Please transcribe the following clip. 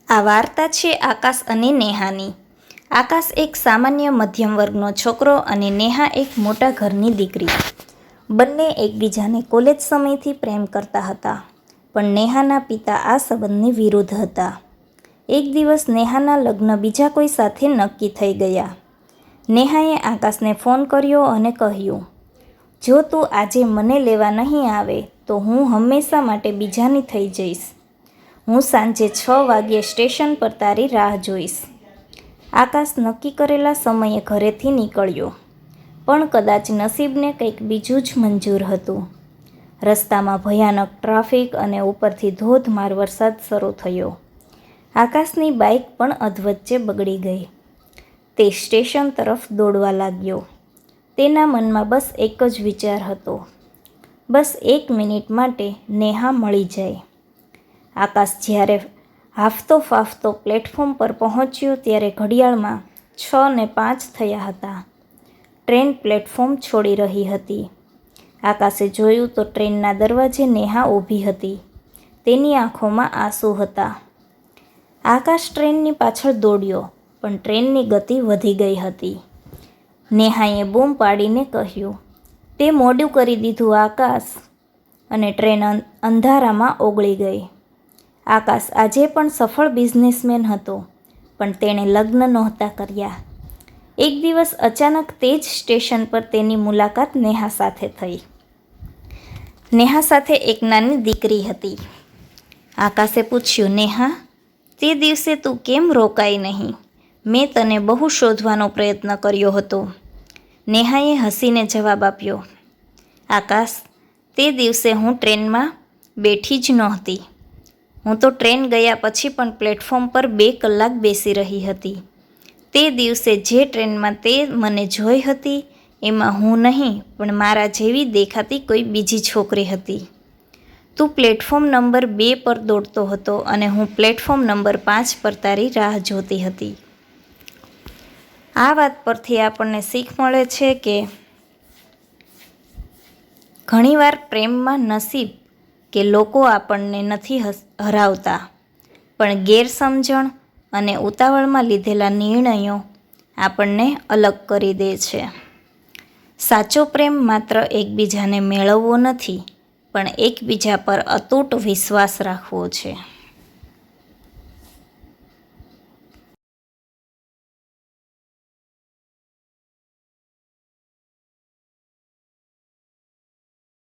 આ વાર્તા છે આકાશ અને નેહાની. આકાશ એક સામાન્ય મધ્યમ વર્ગનો છોકરો અને નેહા એક મોટા ઘરની દીકરી. બંને એકબીજાને કોલેજ સમયથી પ્રેમ કરતા હતા, પણ નેહાના પિતા આ સંબંધની વિરુદ્ધ હતા. એક દિવસ નેહાના લગ્ન બીજા કોઈ સાથે નક્કી થઈ ગયા. નેહાએ આકાશને ફોન કર્યો અને કહ્યું, જો તું આજે મને લેવા નહીં આવે તો હું હંમેશા માટે બીજાની થઈ જઈશ. હું સાંજે 6 વાગ્યે સ્ટેશન પર તારી રાહ જોઈશ. આકાશ નક્કી કરેલા સમયે ઘરેથી નીકળ્યો, પણ કદાચ નસીબને કંઈક બીજું જ મંજૂર હતું. રસ્તામાં ભયાનક ટ્રાફિક અને ઉપરથી ધોધમાર વરસાદ શરૂ થયો. આકાશની બાઇક પણ અધવચ્ચે બગડી ગઈ. તે સ્ટેશન તરફ દોડવા લાગ્યો. તેના મનમાં બસ એક જ વિચાર હતો, બસ 1 મિનિટ માટે નેહા મળી જાય. આકાશ જ્યારે હાંફતો ફાંફતો પ્લેટફોર્મ પર પહોંચ્યો ત્યારે ઘડિયાળમાં 6:05 થયા હતા. ટ્રેન પ્લેટફોર્મ છોડી રહી હતી. આકાશે જોયું તો ટ્રેનના દરવાજે નેહા ઊભી હતી. તેની આંખોમાં આંસુ હતા. આકાશ ટ્રેનની પાછળ દોડ્યો, પણ ટ્રેનની ગતિ વધી ગઈ હતી. નેહાએ બૂમ પાડીને કહ્યું, તે મોડું કરી દીધું આકાશ, અને ટ્રેન અંધારામાં ઓગળી ગઈ. આકાશ આજે પણ સફળ બિઝનેસમેન હતો, પણ તેણે લગ્ન નહોતા કર્યા. એક દિવસ અચાનક તે જ સ્ટેશન પર તેની મુલાકાત નેહા સાથે થઈ. નેહા સાથે એક નાની દીકરી હતી. આકાશે પૂછ્યું, નેહા, તે દિવસે તું કેમ રોકાઈ નહીં? મેં તને બહુ શોધવાનો પ્રયત્ન કર્યો હતો. નેહાએ હસીને જવાબ આપ્યો, આકાશ, તે દિવસે હું ટ્રેનમાં બેઠી જ નહોતી. હું તો ટ્રેન ગયા પછી પણ પ્લેટફોર્મ પર 2 કલાક બેસી રહી હતી. તે દિવસે જે ટ્રેનમાં તે મને જોઈ હતી એમાં હું નહીં, પણ મારા જેવી દેખાતી કોઈ બીજી છોકરી હતી. તું પ્લેટફોર્મ નંબર 2 પર દોડતો હતો અને હું પ્લેટફોર્મ નંબર 5 પર તારી રાહ જોતી હતી. આ વાત પરથી આપણને શીખ મળે છે કે ઘણીવાર પ્રેમમાં નસીબ કે લોકો આપણને નથી હરાવતા, પણ ગેરસમજણ અને ઉતાવળમાં લીધેલા નિર્ણયો આપણને અલગ કરી દે છે. સાચો પ્રેમ માત્ર એકબીજાને મેળવવો નથી, પણ એકબીજા પર અતૂટ વિશ્વાસ રાખવો છે.